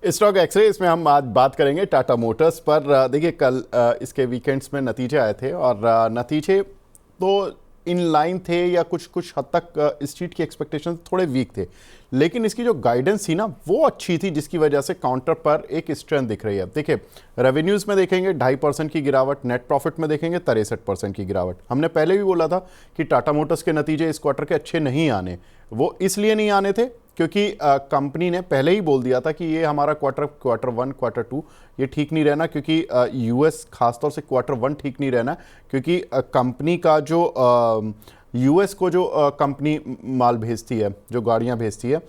Stock x ray इसमें हम आज बात करेंगे टाटा मोटर्स पर। देखिए कल इसके वीकेंड्स में नतीजे आए थे और नतीजे तो इन लाइन थे या कुछ कुछ हद तक स्ट्रीट की एक्सपेक्टेशंस थोड़े वीक थे, लेकिन इसकी जो गाइडेंस थी ना वो अच्छी थी, जिसकी वजह से काउंटर पर एक स्ट्रेंथ दिख रही है। देखिए रेवेन्यूज़ में देखेंगे 2.5% की गिरावट, नेट प्रॉफिट में देखेंगे 63% की गिरावट। हमने पहले भी बोला था कि टाटा मोटर्स के नतीजे इस क्वार्टर के अच्छे नहीं आने, वो इसलिए नहीं आने थे क्योंकि कंपनी ने पहले ही बोल दिया था कि ये हमारा क्वार्टर वन क्वार्टर टू ये ठीक नहीं रहना, क्योंकि यूएस खासतौर से क्वार्टर वन ठीक नहीं रहना, क्योंकि कंपनी का जो यूएस को जो कंपनी माल भेजती है, जो गाड़ियां भेजती है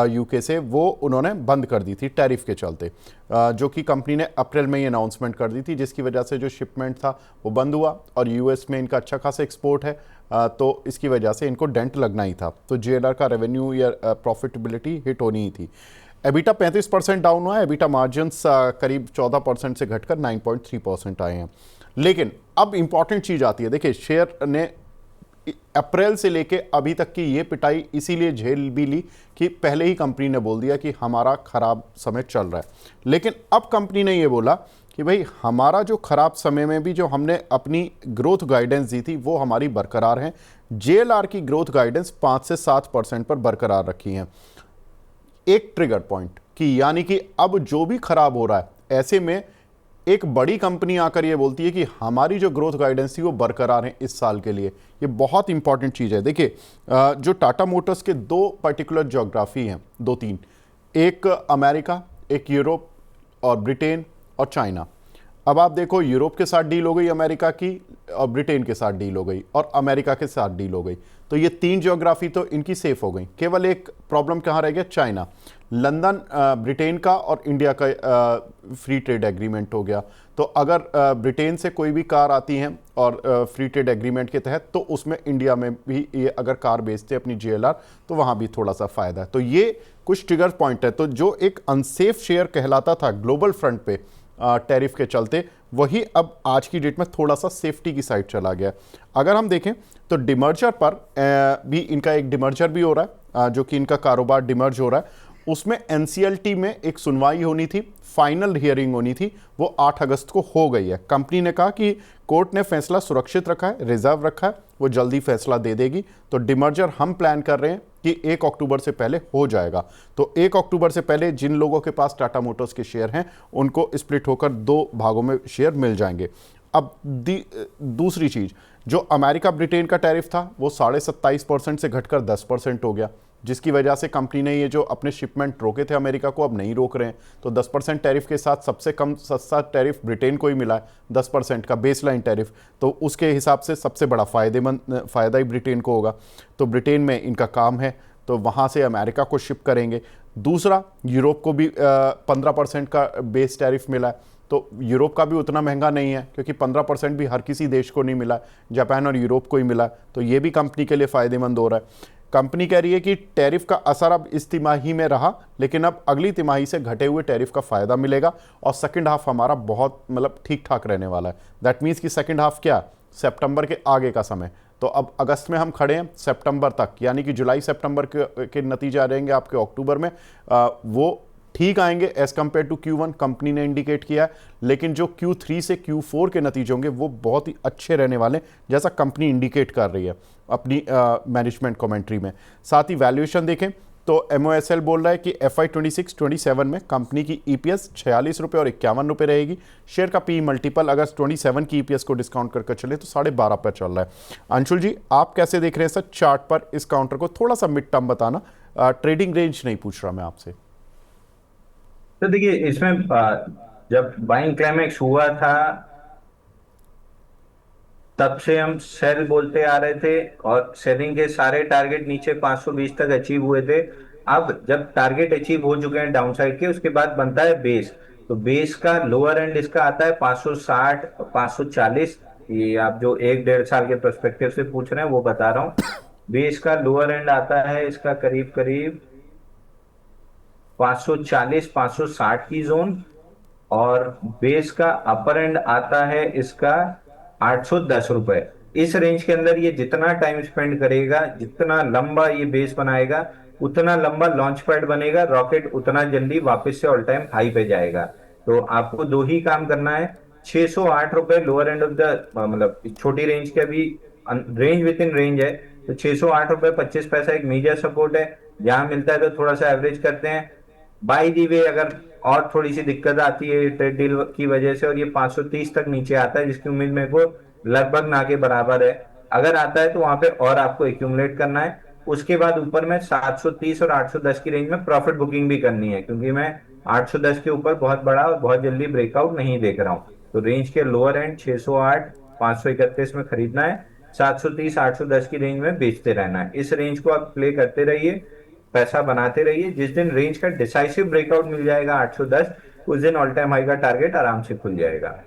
यूके से, वो उन्होंने बंद कर दी थी टैरिफ के चलते, जो कि कंपनी ने अप्रैल में ही अनाउंसमेंट कर दी थी, जिसकी वजह से जो शिपमेंट था वो बंद हुआ। और यूएस में इनका अच्छा खासा एक्सपोर्ट है, तो इसकी वजह से इनको डेंट लगना ही था, तो जेएलआर का रेवेन्यू या प्रॉफिटेबिलिटी हिट होनी ही थी। एबिटा 35% डाउन हुआ है, एबिटा मार्जिन्स करीब 14% से घटकर 9.3% आए हैं। लेकिन अब इंपॉर्टेंट चीज़ आती है, देखिए शेयर ने अप्रैल से लेके अभी तक की ये पिटाई इसीलिए झेल भी ली कि पहले ही कंपनी ने बोल दिया कि हमारा खराब समय चल रहा है। लेकिन अब कंपनी ने ये बोला कि भाई हमारा जो खराब समय में भी जो हमने अपनी ग्रोथ गाइडेंस दी थी वो हमारी बरकरार है। जेएलआर की ग्रोथ गाइडेंस 5 से 7% पर बरकरार रखी है। एक ट्रिगर पॉइंट कि यानी कि अब जो भी खराब हो रहा है, ऐसे में एक बड़ी कंपनी आकर ये बोलती है कि हमारी जो ग्रोथ गाइडेंस थी वो बरकरार है इस साल के लिए, ये बहुत इंपॉर्टेंट चीज़ है। देखिए जो टाटा मोटर्स के दो पर्टिकुलर ज्योग्राफी हैं, दो तीन, एक अमेरिका, एक यूरोप और ब्रिटेन और चाइना। अब आप देखो यूरोप के साथ डील हो गई अमेरिका की, और ब्रिटेन के साथ डील हो गई, और अमेरिका के साथ डील हो गई, तो ये तीन ज्योग्राफी तो इनकी सेफ हो गई। केवल एक प्रॉब्लम कहाँ रह गया, चाइना। लंदन ब्रिटेन का और इंडिया का फ्री ट्रेड एग्रीमेंट हो गया, तो अगर ब्रिटेन से कोई भी कार आती है और फ्री ट्रेड एग्रीमेंट के तहत, तो उसमें इंडिया में भी ये अगर कार बेचते हैं अपनी जेएलआर, तो वहाँ भी थोड़ा सा फ़ायदा है। तो ये कुछ ट्रिगर पॉइंट है। तो जो एक अनसेफ शेयर कहलाता था ग्लोबल फ्रंट पे टैरिफ के चलते, वही अब आज की डेट में थोड़ा सा सेफ्टी की साइड चला गया। अगर हम देखें तो डिमर्जर पर भी इनका एक डिमर्जर भी हो रहा है, जो कि इनका कारोबार डिमर्ज हो रहा है, उसमें एनसीएलटी में एक सुनवाई होनी थी, फाइनल हियरिंग होनी थी, वो 8 अगस्त को हो गई है। कंपनी ने कहा कि कोर्ट ने फैसला सुरक्षित रखा है, रिजर्व रखा है, वो जल्दी फैसला दे देगी। तो डिमर्जर हम प्लान कर रहे हैं कि 1 अक्टूबर से पहले हो जाएगा। तो 1 अक्टूबर से पहले जिन लोगों के पास टाटा मोटर्स के शेयर हैं उनको स्प्लिट होकर 2 भागों में शेयर मिल जाएंगे। अब दूसरी चीज़, जो अमेरिका ब्रिटेन का टैरिफ था वो 27.5% से घटकर 10% हो गया, जिसकी वजह से कंपनी ने ये जो अपने शिपमेंट रोके थे अमेरिका को अब नहीं रोक रहे हैं। तो 10% टैरिफ के साथ सबसे कम सस्ता टैरिफ ब्रिटेन को ही मिला है, 10% का बेसलाइन टैरिफ, तो उसके हिसाब से सबसे बड़ा फ़ायदा ही ब्रिटेन को होगा। तो ब्रिटेन में इनका काम है, तो वहाँ से अमेरिका को शिप करेंगे। दूसरा, यूरोप को भी 15% का बेस टैरिफ मिला है, तो यूरोप का भी उतना महंगा नहीं है, क्योंकि 15% भी हर किसी देश को नहीं मिला, जापान और यूरोप को ही मिला, तो ये भी कंपनी के लिए फ़ायदेमंद हो रहा है। कंपनी कह रही है कि टैरिफ का असर अब इस तिमाही में रहा, लेकिन अब अगली तिमाही से घटे हुए टैरिफ का फ़ायदा मिलेगा, और सेकंड हाफ हमारा बहुत ठीक ठाक रहने वाला है। दैट मीन्स कि सेकंड हाफ क्या, सितंबर के आगे का समय। तो अब अगस्त में हम खड़े हैं, सितंबर तक, यानी कि जुलाई सितंबर के नतीजे आ जाएंगे आपके अक्टूबर में, वो ठीक आएंगे as compare to Q1, company ने इंडिकेट किया है। लेकिन जो Q3 से Q4 के नतीजे होंगे वो बहुत ही अच्छे रहने वाले, जैसा कंपनी इंडिकेट कर रही है अपनी मैनेजमेंट कमेंट्री में। साथ ही वैल्यूएशन देखें तो MOSL बोल रहा है कि FY 26-27 में कंपनी की EPS 46 रुपये और 51 रुपये रहेगी। शेयर का PE मल्टीपल अगर 27 की EPS को डिस्काउंट करके चले तो 12.5 पर चल रहा है। अंशुल जी, आप कैसे देख रहे हैं सर चार्ट पर इस काउंटर को? थोड़ा सा मिड टर्म बताना, ट्रेडिंग रेंज नहीं पूछ रहा मैं आपसे। तो देखिए इसमें जब बाइंग क्लाइमेक्स हुआ था तब से हम सेल बोलते आ रहे थे, और सेलिंग के सारे टारगेट नीचे 520 तक अचीव हुए थे। अब जब टारगेट अचीव हो चुके हैं डाउनसाइड के, उसके बाद बनता है बेस। तो बेस का लोअर एंड इसका आता है 560 540। ये आप जो 1-1.5 साल के पर्सपेक्टिव से पूछ रहे हैं वो बता रहा हूँ। बेस का लोअर एंड आता है इसका करीब करीब 540 560 की जोन, और बेस का अपर एंड आता है इसका 810 रुपए। इस रेंज के अंदर ये जितना टाइम स्पेंड करेगा, जितना लंबा ये बेस बनाएगा, उतना लंबा लॉन्च पैड बनेगा, रॉकेट उतना जल्दी वापस से ऑल टाइम हाई पे जाएगा। तो आपको दो ही काम करना है। 608 रुपए लोअर एंड ऑफ द, मतलब छोटी रेंज के अभी, रेंज विद इन रेंज है, तो 608 रुपए 25 पैसा एक मेजर सपोर्ट है। जहां मिलता है तो थोड़ा सा एवरेज करते हैं। बाय दी वे अगर और थोड़ी सी दिक्कत आती है ट्रेड डील की वजह से और ये 530 तक नीचे आता है, जिसकी उम्मीद मेरे को लगभग ना के बराबर है, अगर आता है तो वहां पे और आपको एक्यूमुलेट करना है। उसके बाद ऊपर में 730 और 810 की रेंज में प्रॉफिट बुकिंग भी करनी है, क्योंकि मैं 810 के ऊपर बहुत बड़ा और बहुत जल्दी ब्रेकआउट नहीं देख रहा हूँ। तो रेंज के लोअर एंड 608 531 में खरीदना है, 730 810 की रेंज में बेचते रहना है। इस रेंज को आप प्ले करते रहिए, पैसा बनाते रहिए। जिस दिन रेंज का डिसाइसिव ब्रेकआउट मिल जाएगा 810, उस दिन ऑल टाइम हाई का टारगेट आराम से खुल जाएगा।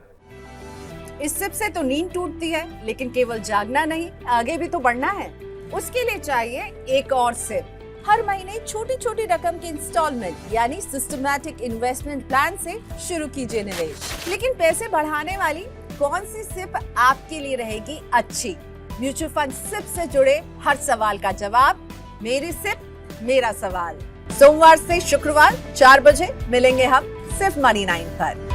इस सिप से तो नींद टूटती है, लेकिन केवल जागना नहीं, आगे भी तो बढ़ना है। उसके लिए चाहिए एक और सिप। हर महीने छोटी छोटी रकम की इंस्टॉलमेंट यानी सिस्टमैटिक इन्वेस्टमेंट प्लान से शुरू कीजिए निवेश। लेकिन पैसे बढ़ाने वाली कौन सी सिप आपके लिए रहेगी अच्छी? म्यूचुअल फंड सिप से जुड़े हर सवाल का जवाब मेरी सिप मेरा सवाल। सोमवार से शुक्रवार 4 बजे मिलेंगे हम सिर्फ मनी 9 पर।